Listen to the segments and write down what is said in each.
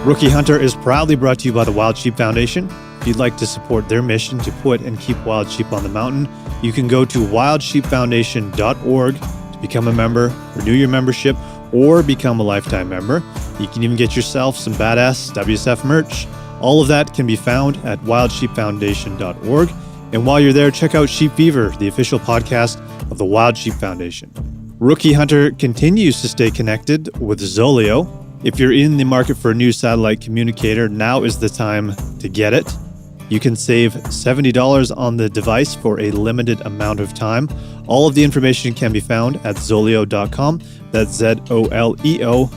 Rookie Hunter is proudly brought to you by the Wild Sheep Foundation. If you'd like to support their mission to put and keep wild sheep on the mountain, you can go to wildsheepfoundation.org to become a member, renew your membership, or become a lifetime member. You can even get yourself some badass WSF merch. All of that can be found at wildsheepfoundation.org. And while you're there, check out Sheep Fever, the official podcast of the Wild Sheep Foundation. Rookie Hunter continues to stay connected with Zoleo. If you're in the market for a new satellite communicator, now is the time to get it. You can save $70 on the device for a limited amount of time. All of the information can be found at Zoleo.com. That's Zoleo.com.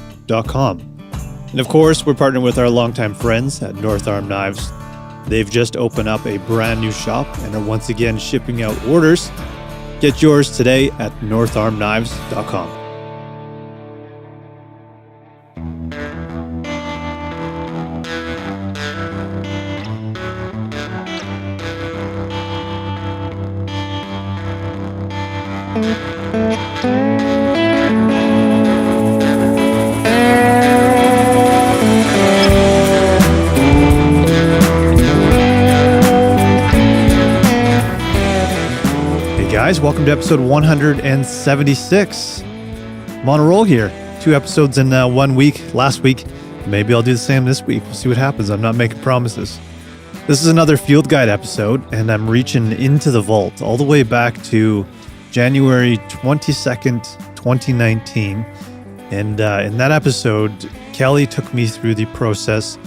And of course, we're partnering with our longtime friends at North Arm Knives. They've just opened up a brand new shop and are once again shipping out orders. Get yours today at northarmknives.com. Guys, welcome to episode 176. I'm on a roll here. 2 episodes in 1 week. Last week, maybe I'll do the same this week. We'll see what happens. I'm not making promises. This is another field guide episode, and I'm reaching into the vault all the way back to January 22nd, 2019. And in that episode, Kelly took me through the process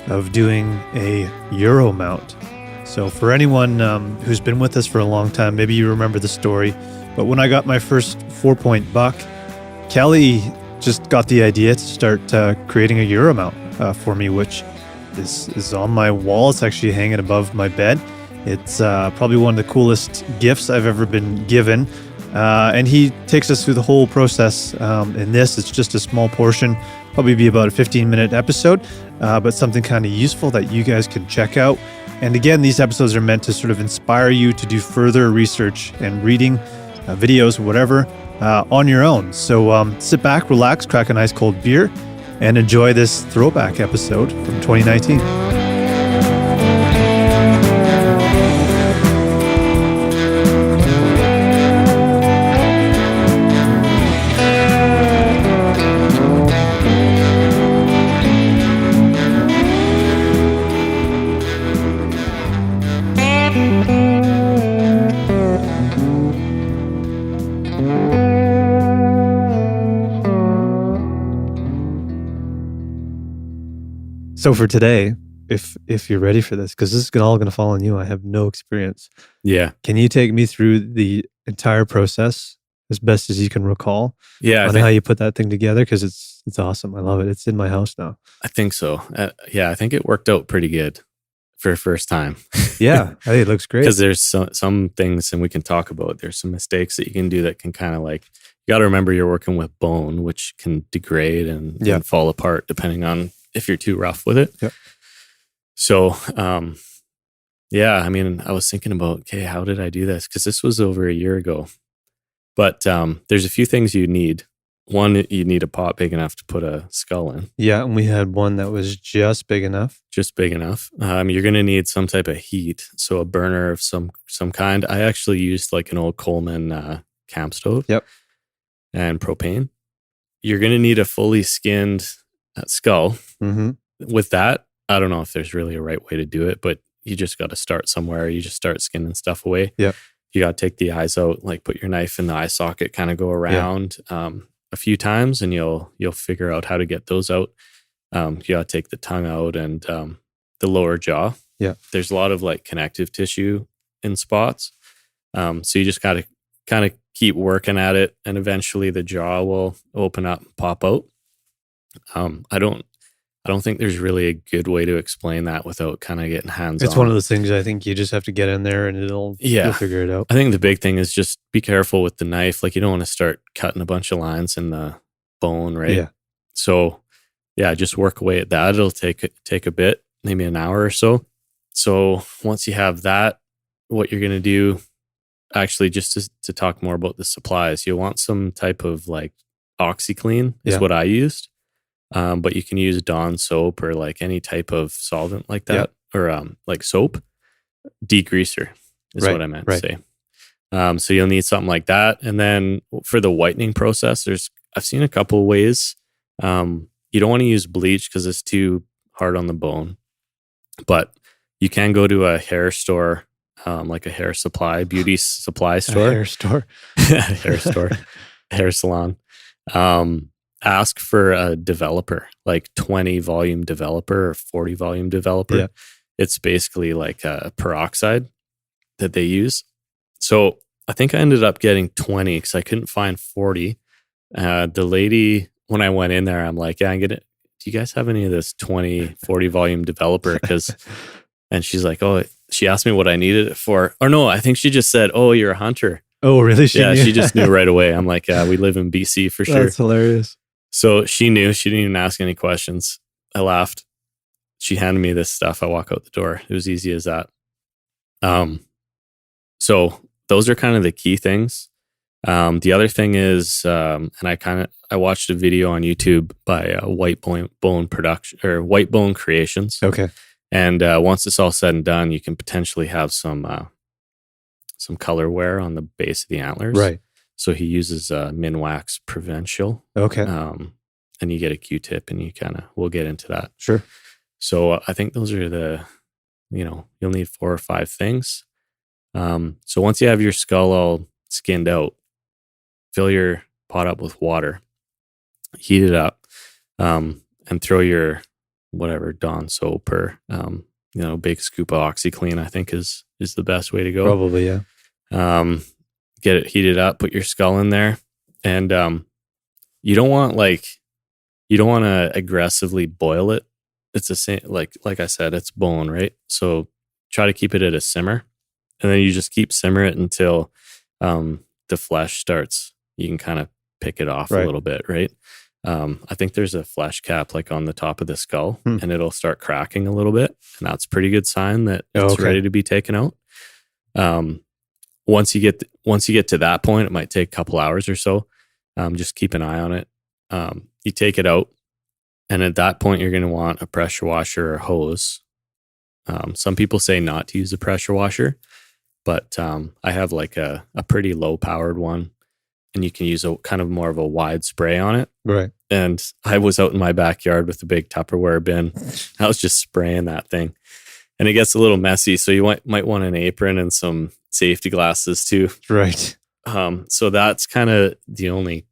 of doing a Euro mount. So for anyone who's been with us for a long time, maybe you remember the story. But when I got my first 4-point buck, Kelly just got the idea to start creating a Euro mount for me, which is on my wall. It's actually hanging above my bed. It's probably one of the coolest gifts I've ever been given. And he takes us through the whole process. In this, it's just a small portion, probably be about a 15-minute episode, but something kind of useful that you guys can check out. And again, these episodes are meant to sort of inspire you to do further research and reading, videos, whatever, on your own. So sit back, relax, crack a nice cold beer, and enjoy this throwback episode from 2019. So for today, if you're ready for this, because this is all going to fall on you, I have no experience. Yeah. Can you take me through the entire process as best as you can recall? Yeah. On how you put that thing together? Because it's awesome. I love it. It's in my house now. I think so. Yeah, I think it worked out pretty good for first time. Yeah, I think it looks great. Because there's some things, and we can talk about, there's some mistakes that you can do that can kind of like, you got to remember you're working with bone, which can degrade and fall apart depending on if you're too rough with it. Yep. So, yeah, I mean, I was thinking about, okay, how did I do this? Because this was over a year ago. But there's a few things you need. One, you need a pot big enough to put a skull in. Yeah, and we had one that was just big enough. Just big enough. You're going to need some type of heat, so a burner of some kind. I actually used like an old Coleman camp stove. Yep. And propane. You're going to need a fully skinned skull. Mm-hmm. With that, I don't know if there's really a right way to do it, but you just got to start somewhere. You just start skinning stuff away. Yeah. You got to take the eyes out, like put your knife in the eye socket, kind of go around a few times, and you'll figure out how to get those out. You got to take the tongue out and the lower jaw. Yeah. There's a lot of like connective tissue in spots. So you just got to kind of keep working at it, and eventually the jaw will open up and pop out. I don't think there's really a good way to explain that without kind of getting hands-on. It's one of those things I think you just have to get in there and you'll figure it out. I think the big thing is just be careful with the knife. Like you don't want to start cutting a bunch of lines in the bone, right? Yeah. So yeah, just work away at that. It'll take a bit, maybe an hour or so. So once you have that, what you're going to do, actually just to talk more about the supplies, you'll want some type of like OxyClean is what I used. But you can use Dawn soap or like any type of solvent like that, or like soap degreaser is what I meant to say. So you'll need something like that. And then for the whitening process, I've seen a couple of ways. You don't want to use bleach because it's too hard on the bone, but you can go to a hair store, like a beauty supply store, hair store, hair salon. Ask for a developer, like 20 volume developer or 40 volume developer. Yeah. It's basically like a peroxide that they use. So I think I ended up getting 20 because I couldn't find 40. The lady, when I went in there, I'm like, yeah, do you guys have any of this 40 volume developer? And she's like, oh, she asked me what I needed it for. Or no, I think she just said, oh, you're a hunter. Oh, really? She just knew right away. I'm like, yeah, we live in BC for sure. That's hilarious. So she knew. She didn't even ask any questions. I laughed. She handed me this stuff. I walk out the door. It was easy as that. So those are kind of the key things. The other thing is, and I watched a video on YouTube by White Bone Production or White Bone Creations. Okay. And once it's all said and done, you can potentially have some color wear on the base of the antlers. Right. So he uses Minwax Provincial. Okay. And you get a Q-tip, and we'll get into that. Sure. So I think those are you'll need 4 or 5 things. So once you have your skull all skinned out, fill your pot up with water, heat it up, and throw your whatever Dawn soap or big scoop of OxyClean, I think is the best way to go. Probably, yeah. Get it heated up, put your skull in there, and you don't want to aggressively boil it. It's the same, like I said, it's bone, right? So try to keep it at a simmer, and then you just keep simmer it until the flesh starts. You can kind of pick it off a little bit, right? I think there's a flesh cap like on the top of the skull, and it'll start cracking a little bit, and that's a pretty good sign that it's ready to be taken out. Once you get to that point, it might take a couple hours or so. Just keep an eye on it. You take it out, and at that point, you're going to want a pressure washer or hose. Some people say not to use a pressure washer, but I have like a pretty low powered one, and you can use a kind of more of a wide spray on it. Right. And I was out in my backyard with a big Tupperware bin. I was just spraying that thing, and it gets a little messy. So you might want an apron and some safety glasses too. Right. So that's kind of the only,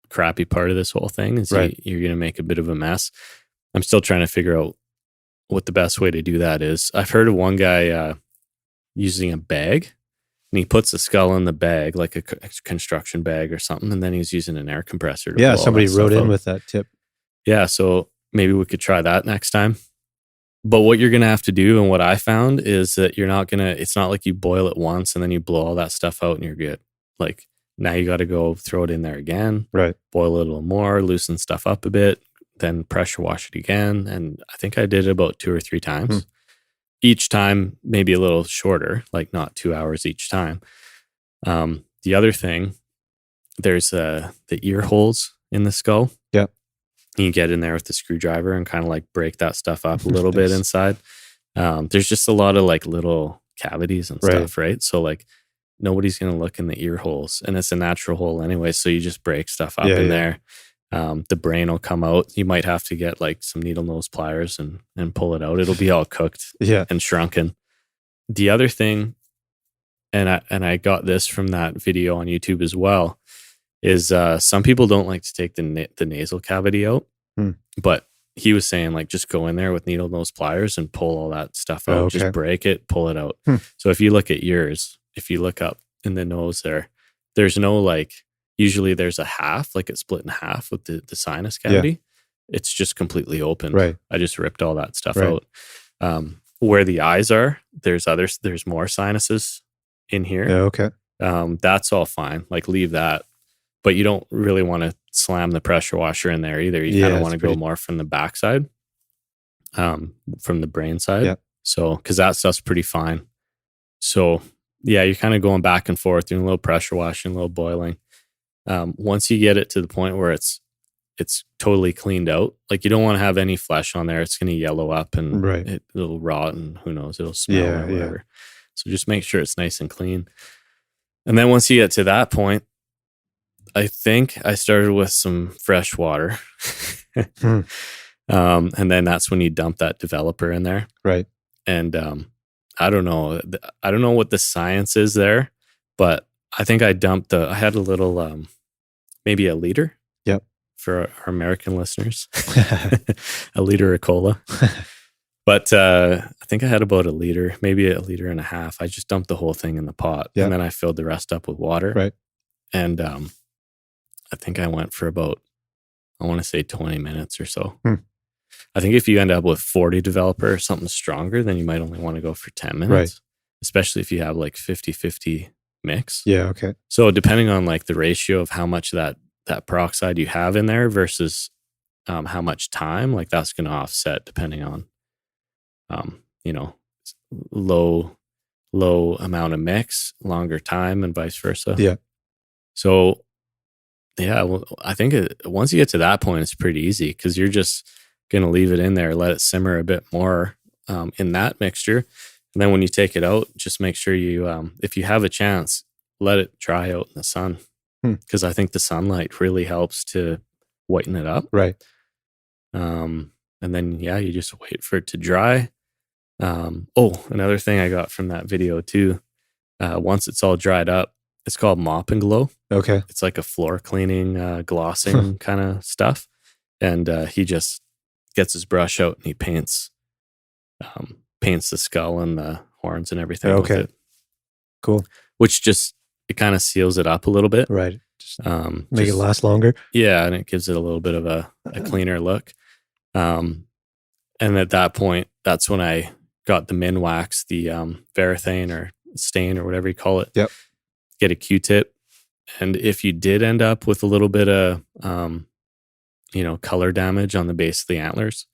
crappy part of this whole thing is you're going to make a bit of a mess. I'm still trying to figure out what the best way to do that is. I've heard of one guy using a bag, and he puts the skull in the bag, like a construction bag or something, and then he's using an air compressor. Yeah, somebody wrote in with that tip. Yeah, so maybe we could try that next time. But what you're going to have to do, and what I found, is that it's not like you boil it once and then you blow all that stuff out and you're good. Like, now you got to go throw it in there again, right? Boil it a little more, loosen stuff up a bit, then pressure wash it again. And I think I did it about 2 or 3 times. Each time, maybe a little shorter, like not 2 hours each time. The other thing, there's the ear holes in the skull. Yeah. You get in there with the screwdriver and kind of like break that stuff up a little bit inside. There's just a lot of like little cavities and stuff, right? So like nobody's going to look in the ear holes, and it's a natural hole anyway. So you just break stuff up in there. The brain will come out. You might have to get like some needle nose pliers and pull it out. It'll be all cooked and shrunken. The other thing, and I got this from that video on YouTube as well, is some people don't like to take the nasal cavity out, but he was saying like just go in there with needle nose pliers and pull all that stuff out. Just break it, pull it out. So if you look at yours, if you look up in the nose there's no like, usually there's a half, like it's split in half with the sinus cavity. Yeah. It's just completely open. Right. I just ripped all that stuff out. Where the eyes are, there's more sinuses in here. Yeah, okay. That's all fine. Like leave that. But you don't really want to slam the pressure washer in there either. You kind of want to go more from the backside, from the brain side. Yeah. So, because that stuff's pretty fine. So, yeah, you're kind of going back and forth, doing a little pressure washing, a little boiling. Once you get it to the point where it's it's totally cleaned out. Like you don't want to have any flesh on there. It's going to yellow up and Right. it'll rot and who knows, it'll smell Yeah, or whatever. So just make sure it's nice and clean. And then once you get to that point, I think I started with some fresh water. Hmm. And then that's when you dump that developer in there. Right. And I don't know. I don't know what the science is there, but I think I had a little, maybe a liter. Yep. For our American listeners, a liter of cola. But I think I had about a liter, maybe a liter and a half. I just dumped the whole thing in the pot. Yep. And then I filled the rest up with water. Right. And I think I went for about, I want to say 20 minutes or so. Hmm. I think if you end up with 40 developer or something stronger, then you might only want to go for 10 minutes. Right. Especially if you have like 50-50 mix. Yeah. Okay. So depending on like the ratio of how much that peroxide you have in there versus how much time, like that's going to offset depending on, low amount of mix, longer time, and vice versa. Yeah. So, yeah, well, I think once you get to that point, it's pretty easy because you're just going to leave it in there, let it simmer a bit more in that mixture. And then when you take it out, just make sure you, if you have a chance, let it dry out in the sun. Because I think the sunlight really helps to whiten it up. Right. And then, you just wait for it to dry. Another thing I got from that video too, once it's all dried up, it's called Mop and Glow. Okay. It's like a floor cleaning, glossing kind of stuff. And he just gets his brush out and he paints the skull and the horns and everything with it. Cool. Which just, it kind of seals it up a little bit. Right. Just make it last longer. Yeah, and it gives it a little bit of a cleaner look. And at that point, that's when I got the Minwax, the Varathane or stain or whatever you call it. Yep. Get a Q-tip. And if you did end up with a little bit of, color damage on the base of the antlers,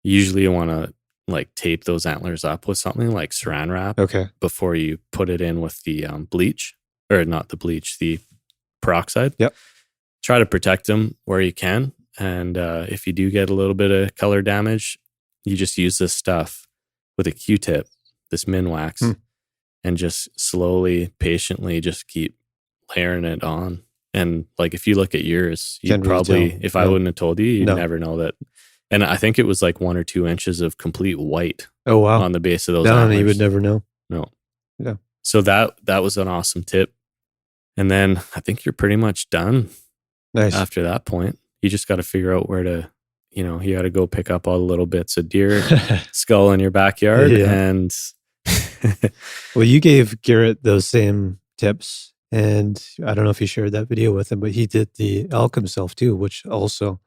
usually you want to like tape those antlers up with something like saran wrap. Okay. Before you put it in with the bleach. Or not the bleach, the peroxide. Yep. Try to protect them where you can. And if you do get a little bit of color damage, you just use this stuff with a Q-tip, this Minwax, and just slowly, patiently just keep layering it on. And like if you look at yours, you'd probably, if I wouldn't have told you, you'd never know that. And I think it was like 1 or 2 inches of complete white. Oh, wow. On the base of those antlers. antlers. You would never know. No. Yeah. So that was an awesome tip. And then I think you're pretty much done. Nice. After that point. You just got to figure out where to, you got to go pick up all the little bits of deer skull in your backyard. Yeah. And well, you gave Garrett those same tips. And I don't know if you shared that video with him, but he did the elk himself too, which also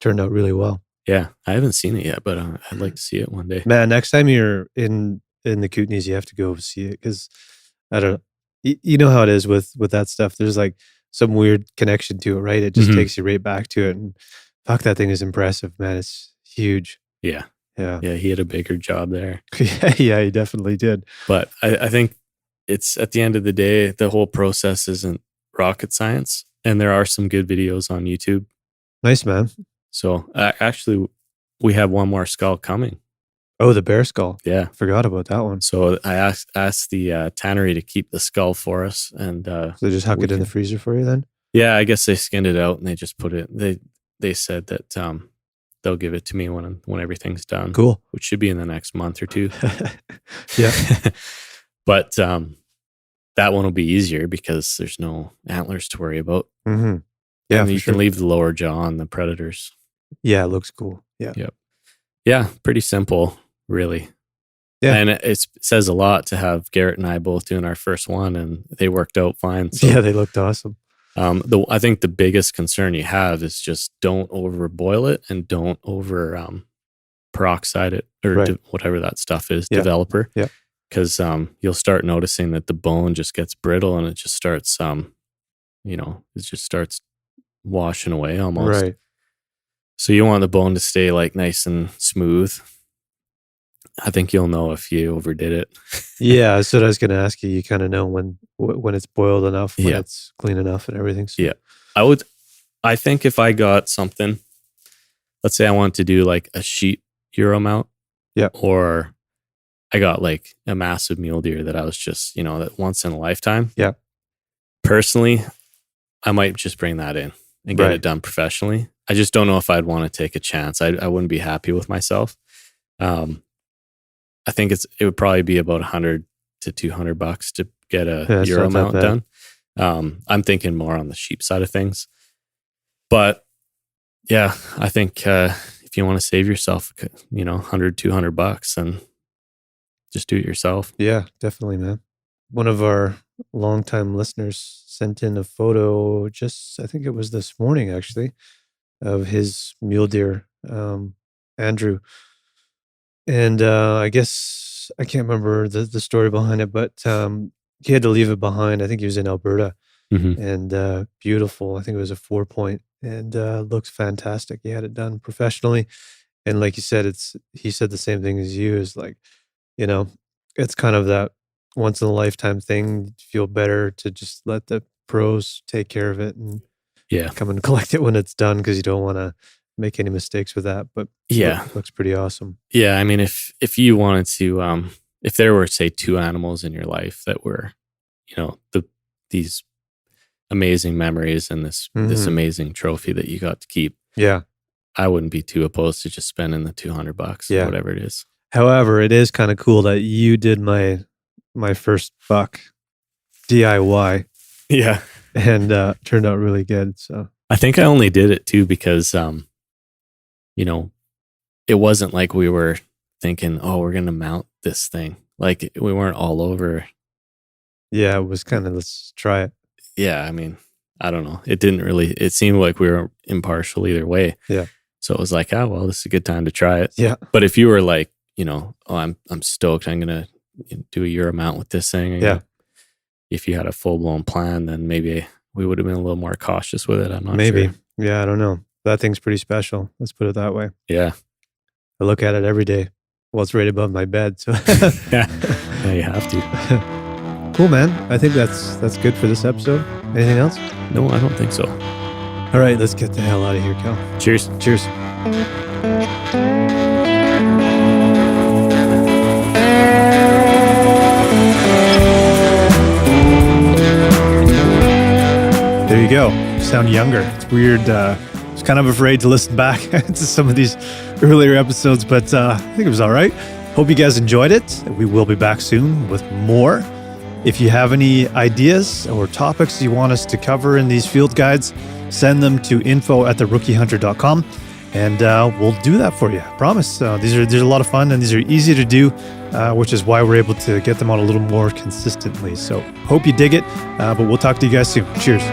turned out really well. Yeah. I haven't seen it yet, but I'd like to see it one day. Man, next time you're in the Kootenays, you have to go see it because I don't know. You know how it is with that stuff. There's like some weird connection to it, right? It just takes you right back to it. And fuck, that thing is impressive, man. It's huge. Yeah. Yeah. Yeah. He had a bigger job there. Yeah, he definitely did. But I think it's at the end of the day, the whole process isn't rocket science. And there are some good videos on YouTube. Nice, man. So actually, we have one more skull coming. Oh, the bear skull. Yeah. Forgot about that one. So I asked the tannery to keep the skull for us. And so they just huck it in the freezer for you then? Yeah, I guess they skinned it out and they just put it, they said that they'll give it to me when everything's done. Cool. Which should be in the next month or two. Yeah. But that one will be easier because there's no antlers to worry about. Mm-hmm. Yeah, and you can leave the lower jaw on the predators. Yeah, it looks cool. Yeah. Yep. Yeah, pretty simple, really. Yeah. And it says a lot to have Garrett and I both doing our first one, and they worked out fine. So, yeah, they looked awesome. I think the biggest concern you have is just don't overboil it and don't over peroxide it or whatever that stuff is, developer. Yeah. Because you'll start noticing that the bone just gets brittle and it just starts, it just starts washing away almost. Right. So you want the bone to stay like nice and smooth. I think you'll know if you overdid it. Yeah, that's what I was going to ask you. You kind of know when it's boiled enough, when it's clean enough and everything. So. Yeah. I think if I got something, let's say I wanted to do like a sheep Euro mount, Yeah. or I got like a massive mule deer that I was just, that once in a lifetime. Yeah. Personally, I might just bring that in and get Right. it done professionally. I just don't know if I'd want to take a chance. I wouldn't be happy with myself. I think it would probably be about $100 to $200 to get a Yeah, it's Euro not that mount bad. done. I'm thinking more on the sheep side of things, but yeah, I think if you want to save yourself, $100, $200, then just do it yourself. Yeah, definitely, man. One of our longtime listeners sent in a photo I think it was this morning actually, of his mule deer, Andrew. And I guess I can't remember the story behind it, but he had to leave it behind. I think he was in Alberta, Mm-hmm. and beautiful. I think it was a 4-point, and looks fantastic. He had it done professionally, and like you said, he said the same thing as you. Is like, it's kind of that once in a lifetime thing. You feel better to just let the pros take care of it and Yeah. come and collect it when it's done, because you don't want to make any mistakes with that. But Yeah. looks pretty awesome. Yeah. I mean, if you wanted to, if there were, say, 2 animals in your life that were, these amazing memories and this Mhm. amazing trophy that you got to keep, Yeah. I wouldn't be too opposed to just spending the $200 Yeah. or whatever it is. However, it is kind of cool that you did my first buck DIY, Yeah. and turned out really good. So I think I only did it too because, it wasn't like we were thinking, oh, we're going to mount this thing. Like we weren't all over. yeah, it was kind of, let's try it. Yeah. I mean, I don't know. It seemed like we were impartial either way. Yeah. So it was like, oh, well, this is a good time to try it. Yeah. But if you were like, oh, I'm stoked, I'm going to do a Euro mount with this thing. Yeah. If you had a full blown plan, then maybe we would have been a little more cautious with it. I'm not Maybe. sure. Yeah, I don't know. That thing's pretty special. Let's put it that way. Yeah. I look at it every day. Well, it's right above my bed. So Yeah. Yeah, you have to. Cool, man. I think that's good for this episode. Anything else? No, I don't think so. All right, let's get the hell out of here, Cal. Cheers. Cheers. There you go. Sound younger. It's weird. I was kind of afraid to listen back to some of these earlier episodes, but I think it was all right. Hope you guys enjoyed it. We will be back soon with more. If you have any ideas or topics you want us to cover in these field guides, send them to info@therookiehunter.com, and we'll do that for you. I promise. These are a lot of fun, and these are easy to do, which is why we're able to get them out a little more consistently. So hope you dig it, but we'll talk to you guys soon. Cheers.